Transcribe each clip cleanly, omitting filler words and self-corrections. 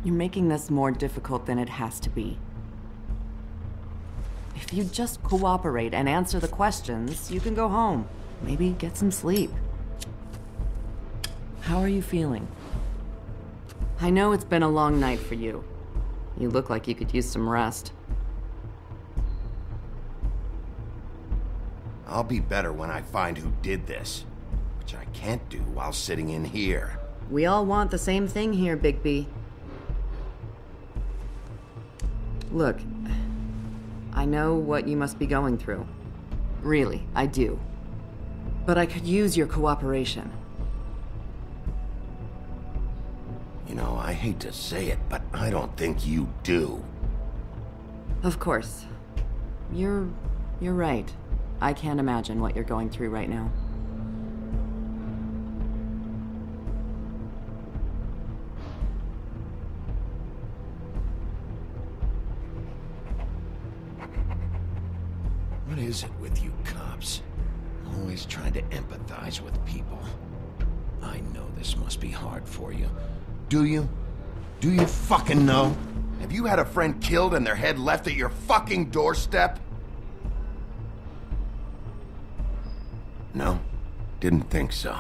You're making this more difficult than it has to be. If you just cooperate and answer the questions, you can go home. Maybe get some sleep. How are you feeling? I know it's been a long night for you. You look like you could use some rest. I'll be better when I find who did this, which I can't do while sitting in here. We all want the same thing here, Bigby. Look, I know what you must be going through. Really, I do. But I could use your cooperation. You know, I hate to say it, but I don't think you do. Of course. You're right. I can't imagine what you're going through right now. What is it with you cops? Always trying to empathize with people. I know this must be hard for you. Do you? Do you fucking know? Have you had a friend killed and their head left at your fucking doorstep? No? Didn't think so.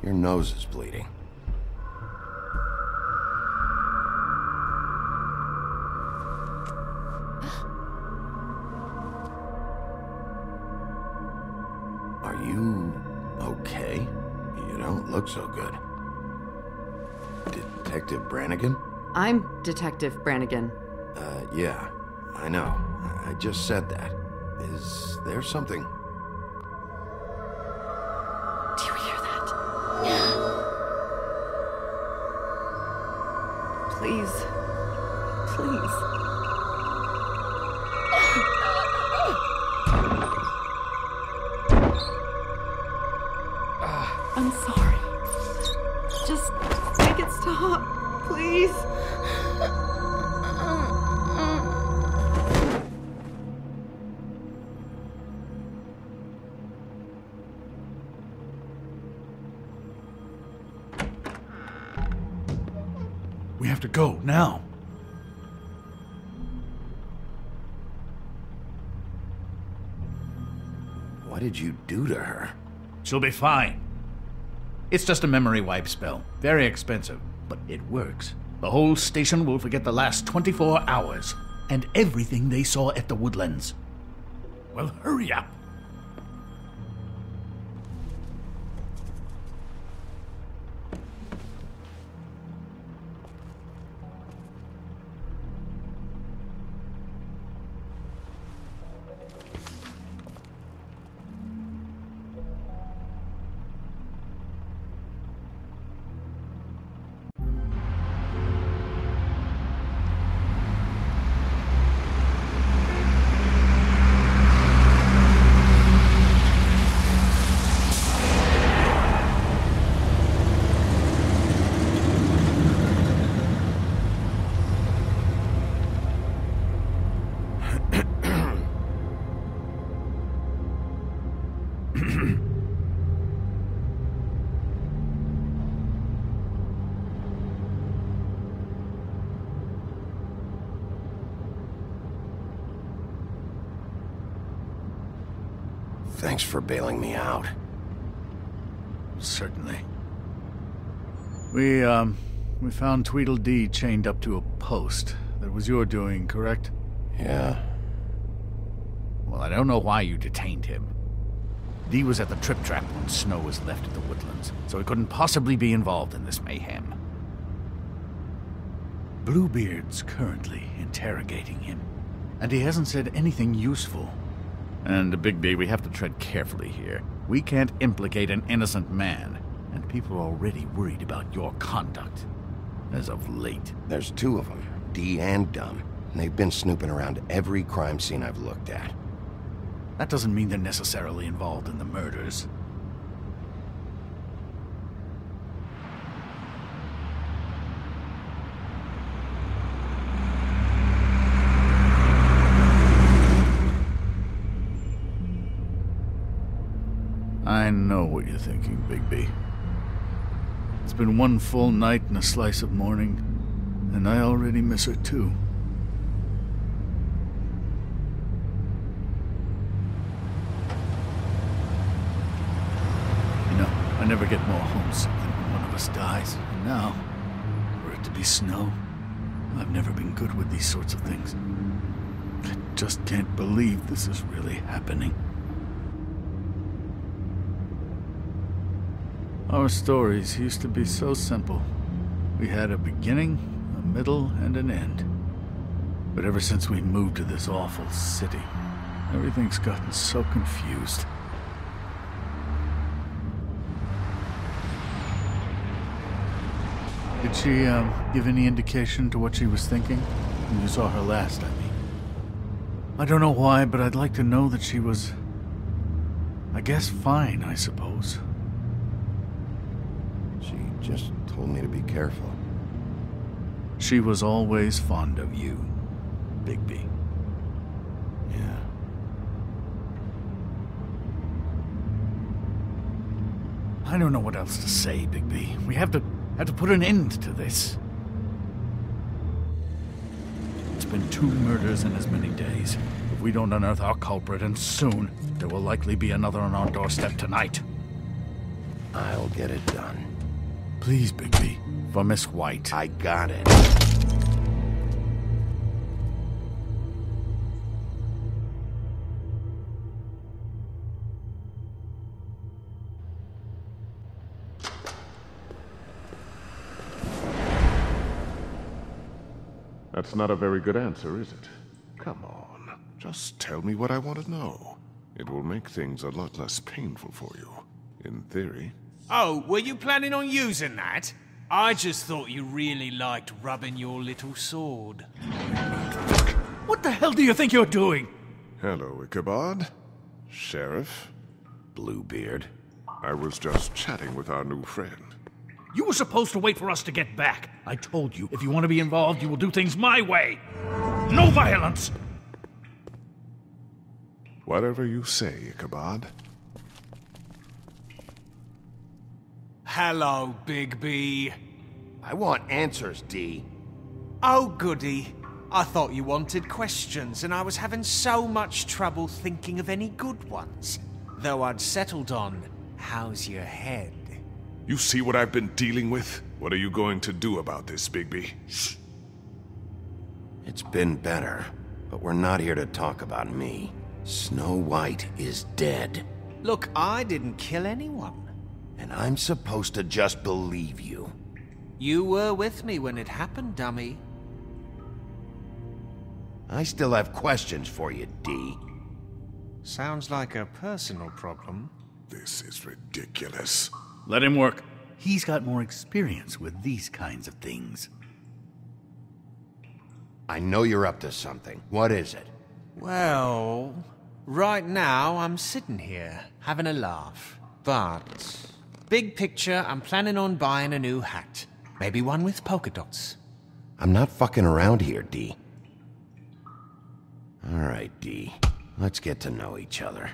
Your nose is bleeding. Are you okay? You don't look so good. Detective Brannigan? I'm Detective Brannigan. Yeah, I know. I just said that. Is there something? Do you hear that? Please. Please. I'm sorry. Just make it stop, please. We have to go, now. What did you do to her? She'll be fine. It's just a memory wipe spell. Very expensive, but it works. The whole station will forget the last 24 hours, and everything they saw at the Woodlands. Well, hurry up. Thanks for bailing me out. Certainly. We found Tweedledee chained up to a post. That was your doing, correct? Yeah. Well, I don't know why you detained him. Dee was at the Trip Trap when Snow was left at the Woodlands, so he couldn't possibly be involved in this mayhem. Bluebeard's currently interrogating him, and he hasn't said anything useful. And, Bigby, we have to tread carefully here. We can't implicate an innocent man, and people are already worried about your conduct. As of late. There's two of them, Dee and Dunn, and they've been snooping around every crime scene I've looked at. That doesn't mean they're necessarily involved in the murders. I know what you're thinking, Bigby. It's been one full night and a slice of morning, and I already miss her too. You know, I never get more homesick than when one of us dies. And now, for it to be snow, I've never been good with these sorts of things. I just can't believe this is really happening. Our stories used to be so simple. We had a beginning, a middle, and an end. But ever since we moved to this awful city, everything's gotten so confused. Did she, give any indication to what she was thinking? When you saw her last, I mean. I don't know why, but I'd like to know that she was... I guess fine, I suppose. She just told me to be careful. She was always fond of you, Bigby. Yeah. I don't know what else to say, Bigby. We have to put an end to this. It's been 2 murders in as many days. If we don't unearth our culprit, and soon, there will likely be another on our doorstep tonight. I'll get it done. Please, Bigby. For Miss White. I got it. That's not a very good answer, is it? Come on. Just tell me what I want to know. It will make things a lot less painful for you. In theory. Oh, were you planning on using that? I just thought you really liked rubbing your little sword. What the hell do you think you're doing? Hello, Ichabod. Sheriff. Bluebeard. I was just chatting with our new friend. You were supposed to wait for us to get back. I told you, if you want to be involved, you will do things my way. No violence! Whatever you say, Ichabod. Hello, Bigby. I want answers, D. Oh, goody. I thought you wanted questions, and I was having so much trouble thinking of any good ones. Though I'd settled on, how's your head? You see what I've been dealing with? What are you going to do about this, Bigby? Shh. It's been better, but we're not here to talk about me. Snow White is dead. Look, I didn't kill anyone. And I'm supposed to just believe you. You were with me when it happened, dummy. I still have questions for you, D. Sounds like a personal problem. This is ridiculous. Let him work. He's got more experience with these kinds of things. I know you're up to something. What is it? Well, right now I'm sitting here, having a laugh. But, big picture, I'm planning on buying a new hat. Maybe one with polka dots. I'm not fucking around here, D. All right, D. Let's get to know each other.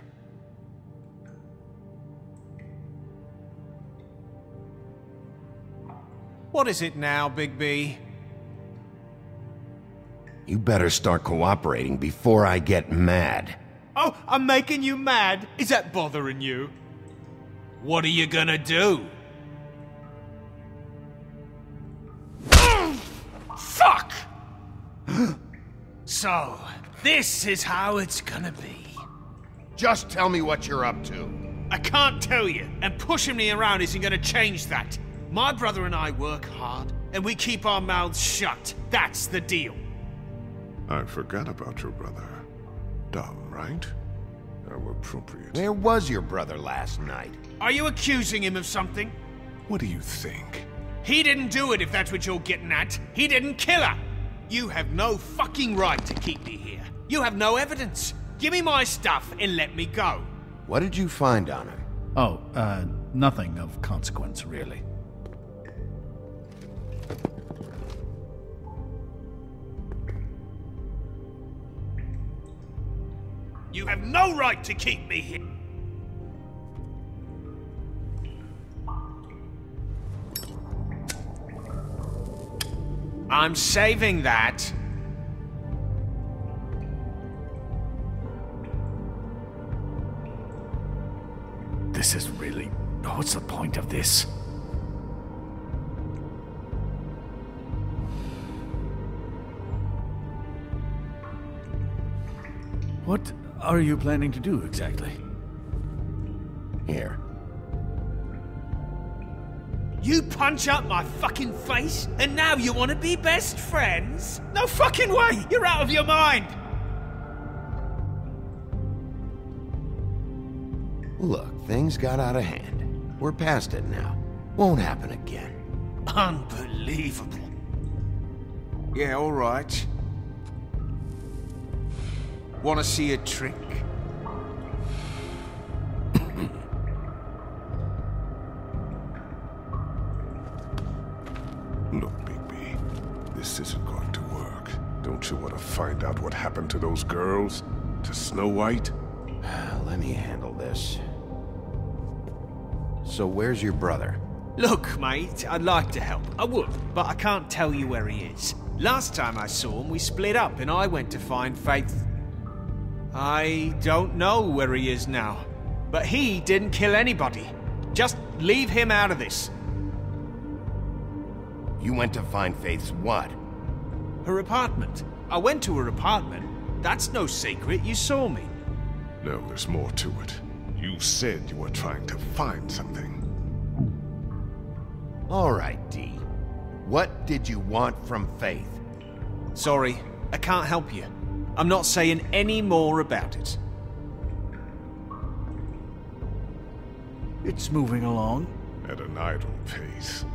What is it now, Bigby? You better start cooperating before I get mad. Oh, I'm making you mad? Is that bothering you? What are you gonna do? Fuck! So, this is how it's gonna be. Just tell me what you're up to. I can't tell you, and pushing me around isn't gonna change that. My brother and I work hard, and we keep our mouths shut. That's the deal. I forgot about your brother. Dumb, right? How appropriate. Where was your brother last night? Are you accusing him of something? What do you think? He didn't do it, if that's what you're getting at. He didn't kill her. You have no fucking right to keep me here. You have no evidence. Give me my stuff and let me go. What did you find on him? Oh, nothing of consequence, really. You have no right to keep me here. I'm saving that. This is really... What's the point of this? What are you planning to do exactly? Here. You punch up my fucking face, and now you want to be best friends? No fucking way! You're out of your mind! Look, things got out of hand. We're past it now. Won't happen again. Unbelievable. Yeah, all right. Want to see a trick? Look, Bigby, this isn't going to work. Don't you want to find out what happened to those girls? To Snow White? Let me handle this. So where's your brother? Look, mate, I'd like to help. I would, but I can't tell you where he is. Last time I saw him, we split up and I went to find Faith. I don't know where he is now, but he didn't kill anybody. Just leave him out of this. You went to find Faith's what? Her apartment. I went to her apartment. That's no secret, you saw me. No, there's more to it. You said you were trying to find something. All right, D. What did you want from Faith? Sorry, I can't help you. I'm not saying any more about it. It's moving along. At an idle pace.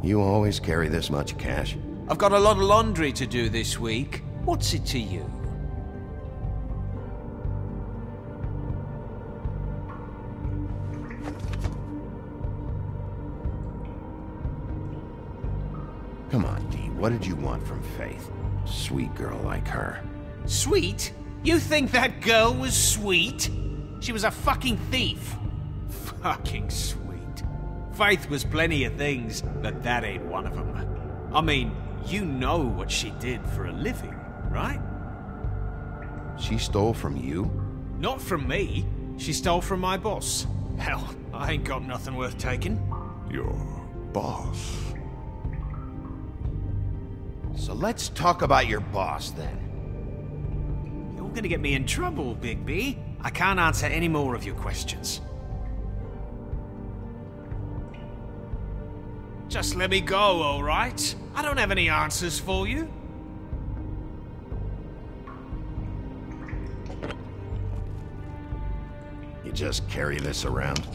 You always carry this much cash? I've got a lot of laundry to do this week. What's it to you? Come on, D. What did you want from Faith? Sweet girl like her. Sweet? You think that girl was sweet? She was a fucking thief. Fucking sweet. Faith was plenty of things, but that ain't one of them. I mean, you know what she did for a living, right? She stole from you? Not from me. She stole from my boss. Hell, I ain't got nothing worth taking. Your boss? So let's talk about your boss, then. You're gonna get me in trouble, Bigby. I can't answer any more of your questions. Just let me go, all right? I don't have any answers for you. You just carry this around?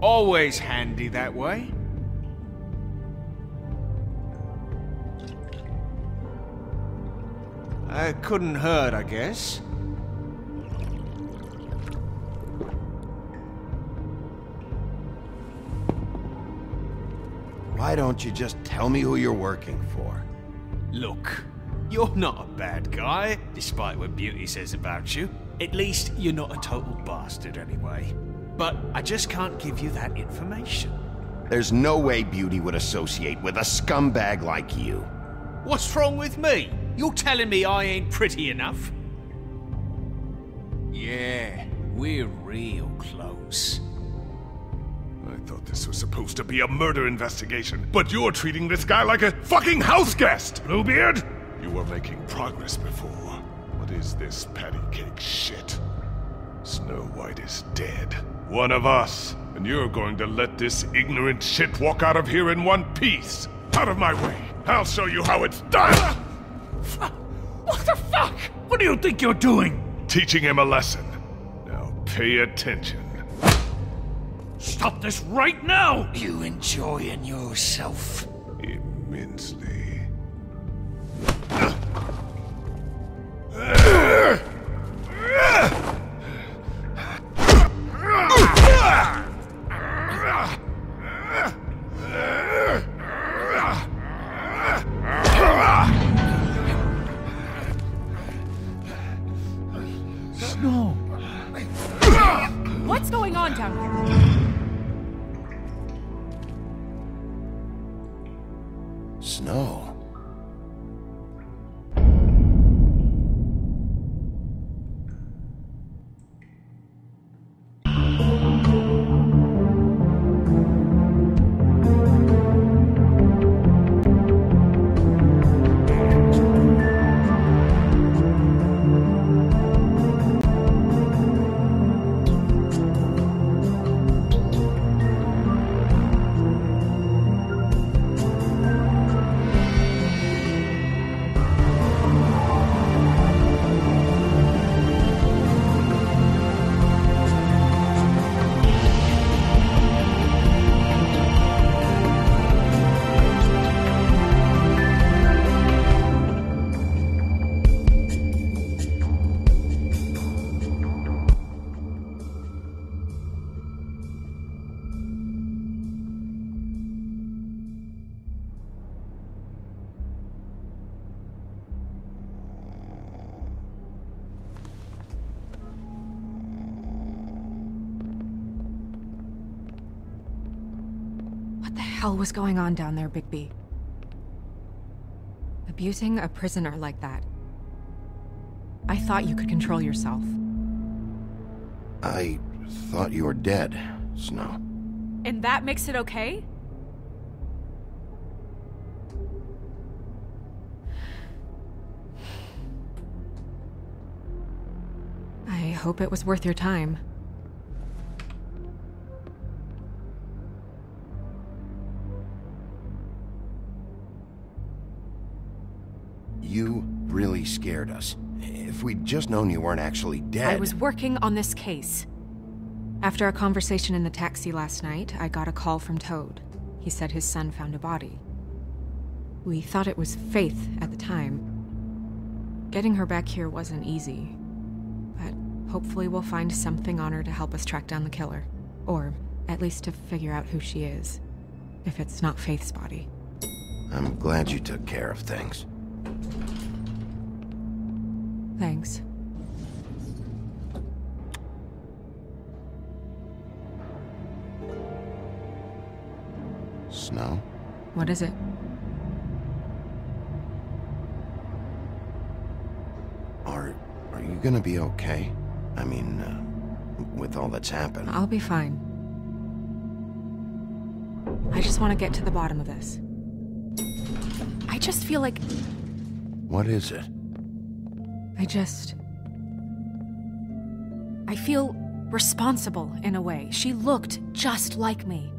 Always handy that way. Couldn't hurt, I guess. Why don't you just tell me who you're working for? Look, you're not a bad guy, despite what Beauty says about you. At least, you're not a total bastard anyway. But I just can't give you that information. There's no way Beauty would associate with a scumbag like you. What's wrong with me? You're telling me I ain't pretty enough? Yeah, we're real close. I thought this was supposed to be a murder investigation, but you're treating this guy like a fucking house guest, Bluebeard! You were making progress before. What is this patty cake shit? Snow White is dead. One of us. And you're going to let this ignorant shit walk out of here in one piece. Out of my way. I'll show you how it's done! What the fuck? What do you think you're doing? Teaching him a lesson. Now pay attention. Stop this right now! You enjoying yourself? Immensely. Snow! What's going on down here? hell was going on down there, Bigby? Abusing a prisoner like that. I thought you could control yourself. I thought you were dead, Snow. And that makes it okay? I hope it was worth your time. You really scared us. If we'd just known you weren't actually dead... I was working on this case. After a conversation in the taxi last night, I got a call from Toad. He said his son found a body. We thought it was Faith at the time. Getting her back here wasn't easy. But hopefully we'll find something on her to help us track down the killer. Or at least to figure out who she is. If it's not Faith's body. I'm glad you took care of things. Thanks. Snow? What is it? Are you gonna be okay? I mean, with all that's happened. I'll be fine. I just want to get to the bottom of this. I just feel like... What is it? I feel responsible in a way. She looked just like me.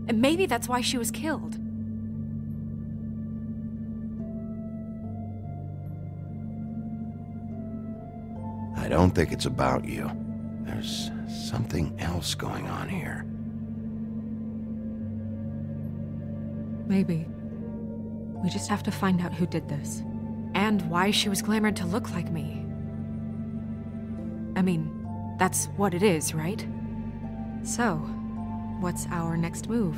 And maybe that's why she was killed. I don't think it's about you. There's something else going on here. Maybe. We just have to find out who did this. And why she was glamored to look like me. I mean, that's what it is, right? So, what's our next move?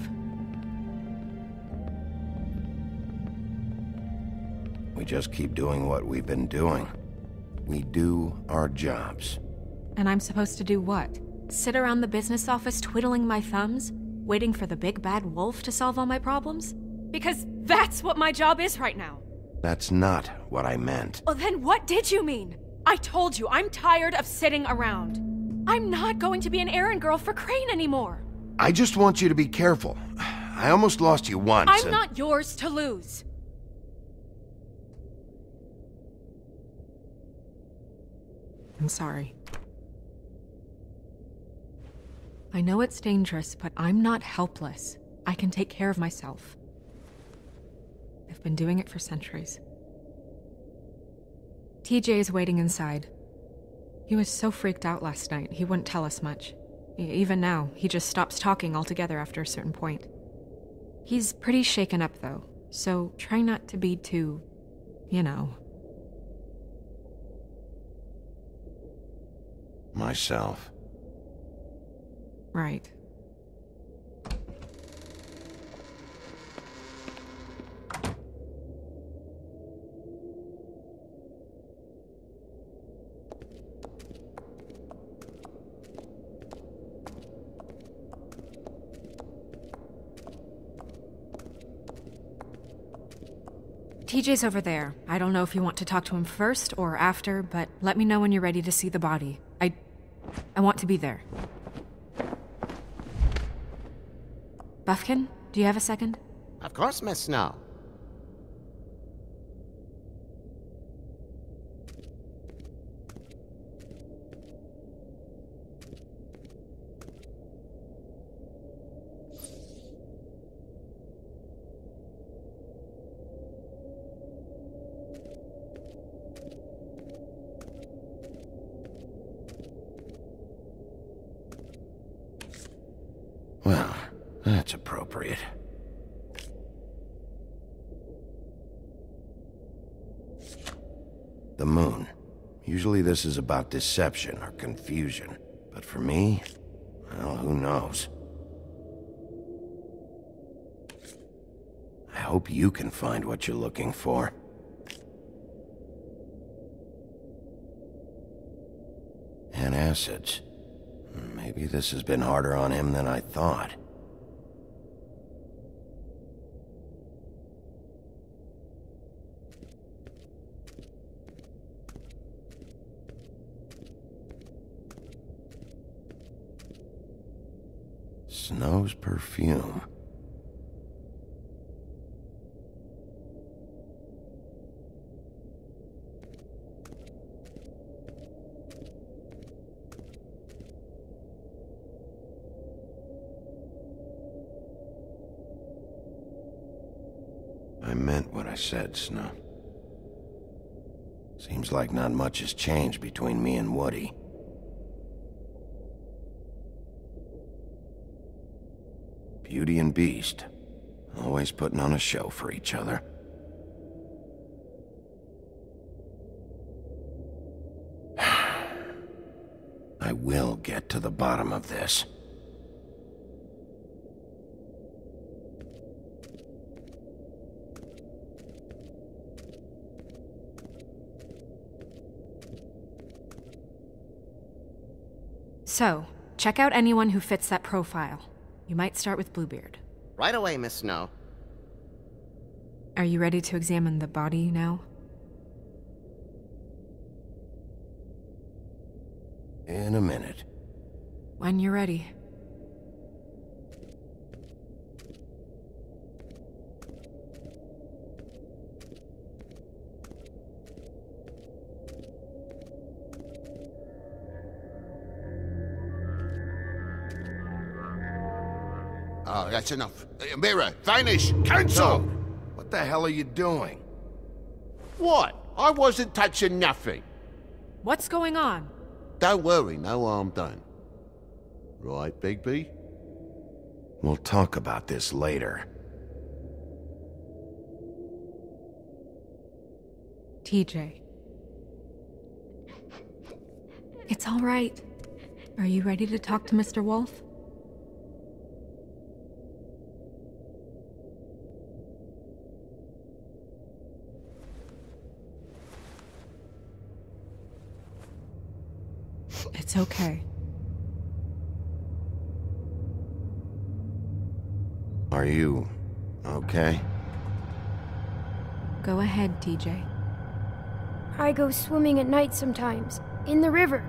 We just keep doing what we've been doing. We do our jobs. And I'm supposed to do what? Sit around the business office twiddling my thumbs, waiting for the big bad wolf to solve all my problems? Because that's what my job is right now. That's not what I meant. Well, then what did you mean? I told you, I'm tired of sitting around. I'm not going to be an errand girl for Crane anymore. I just want you to be careful. I almost lost you once. I'm not yours to lose. I'm sorry. I know it's dangerous, but I'm not helpless. I can take care of myself. I've been doing it for centuries. TJ is waiting inside. He was so freaked out last night, he wouldn't tell us much. Even now, he just stops talking altogether after a certain point. He's pretty shaken up, though, so try not to be too, you know. Myself. Right. TJ's over there. I don't know if you want to talk to him first or after, but let me know when you're ready to see the body. I want to be there. Buffkin, do you have a second? Of course, Miss Snow. Well, that's appropriate. The moon. Usually this is about deception or confusion. But for me, well, who knows? I hope you can find what you're looking for. Antacids. Maybe this has been harder on him than I thought. Snow's perfume. I meant what I said, Snow. Seems like not much has changed between me and Woody. Beauty and Beast, always putting on a show for each other. I will get to the bottom of this. So, check out anyone who fits that profile. You might start with Bluebeard. Right away, Miss Snow. Are you ready to examine the body now? In a minute. When you're ready. Oh, that's enough. Mirror, vanish, cancel! Toad, what the hell are you doing? What? I wasn't touching nothing. What's going on? Don't worry, no harm done. Right, Bigby? We'll talk about this later. TJ. It's all right. Are you ready to talk to Mr. Wolf? It's okay. Are you okay? Go ahead, TJ. I go swimming at night sometimes, in the river.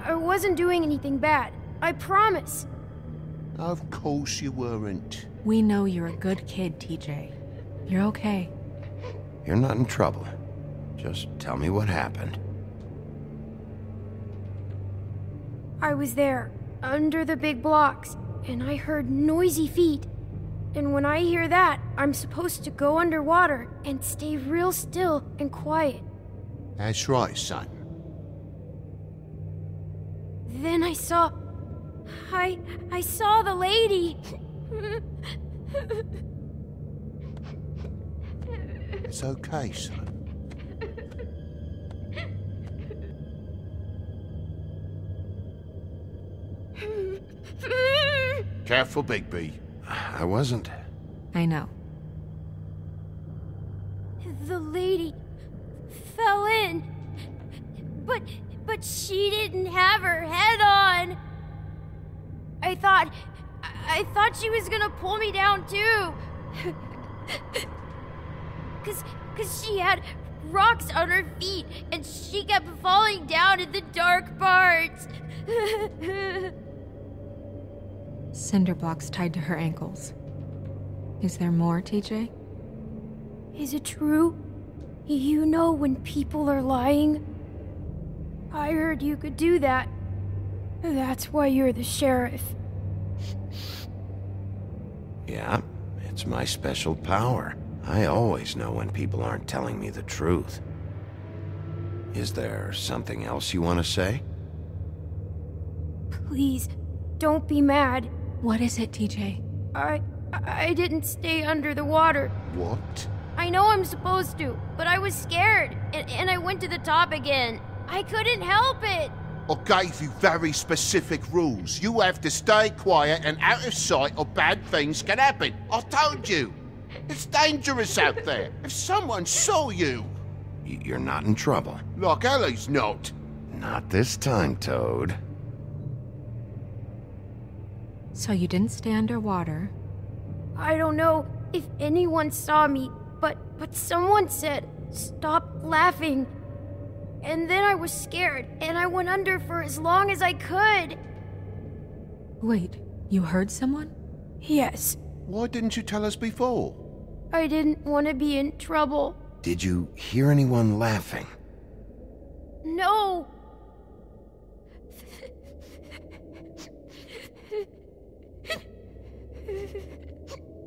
I wasn't doing anything bad, I promise. Of course you weren't. We know you're a good kid, TJ. You're okay. You're not in trouble. Just tell me what happened. I was there, under the big blocks, and I heard noisy feet. And when I hear that, I'm supposed to go underwater and stay real still and quiet. That's right, son. Then I saw the lady. It's okay, son. Careful, Bigby. I wasn't. I know. The lady fell in. But she didn't have her head on. I thought she was gonna pull me down too. Cause she had rocks on her feet and she kept falling down in the dark parts. Cinder blocks tied to her ankles. Is there more, TJ? Is it true? You know when people are lying? I heard you could do that. That's why you're the sheriff. Yeah, it's my special power. I always know when people aren't telling me the truth. Is there something else you want to say? Please, don't be mad. What is it, TJ? I didn't stay under the water. What? I know I'm supposed to, but I was scared, and I went to the top again. I couldn't help it. I gave you very specific rules. You have to stay quiet and out of sight or bad things can happen. I told you. It's dangerous out there. If someone saw you... You're not in trouble. Like Ellie's not. Not this time, Toad. So you didn't stay underwater. I don't know if anyone saw me, but someone said, "Stop laughing." And then I was scared, and I went under for as long as I could. Wait, You heard someone? Yes. Why didn't you tell us before? I didn't want to be in trouble. Did you hear anyone laughing? No!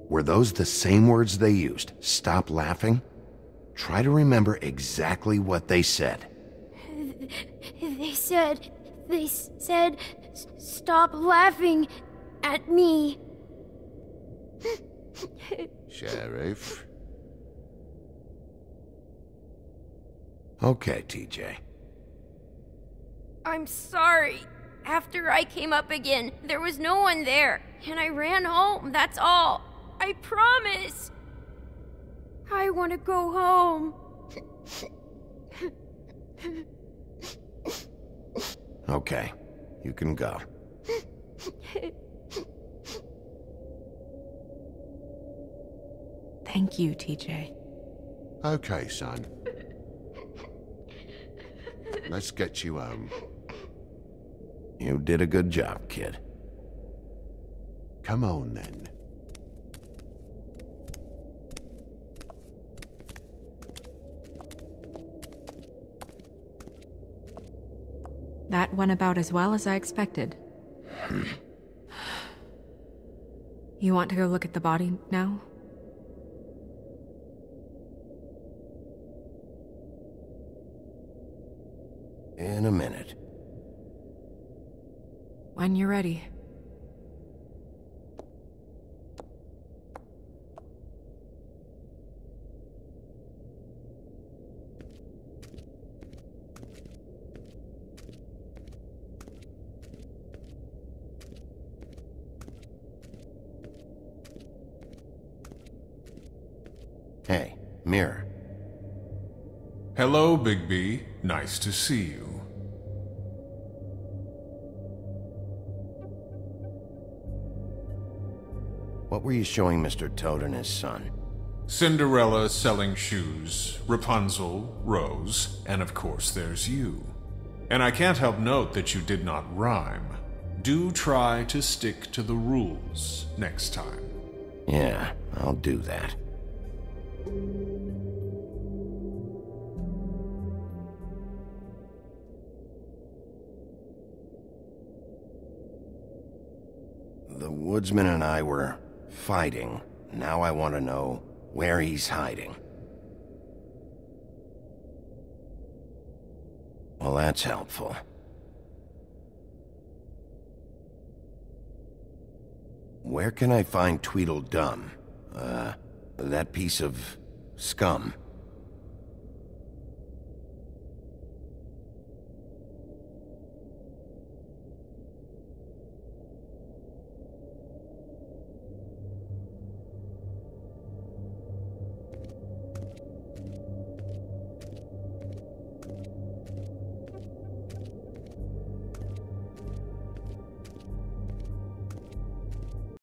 Were those the same words they used? Stop laughing? Try to remember exactly what they said. They said, stop laughing at me. Sheriff? Okay, TJ. I'm sorry. After I came up again, there was no one there, and I ran home, that's all. I promise. I want to go home. Okay, you can go. Thank you, TJ. Okay, son. Let's get you home. You did a good job, kid. Come on, then. That went about as well as I expected. You want to go look at the body now? In a minute. When you're ready. Hey, Mirror. Hello, Bigby. Nice to see you. What were you showing Mr. Toad and his son? Cinderella selling shoes, Rapunzel, Rose, and of course there's you. And I can't help note that you did not rhyme. Do try to stick to the rules next time. Yeah, I'll do that. The woodsman and I were fighting. Now I want to know where he's hiding. Well, that's helpful. Where can I find Tweedledum? That piece of scum.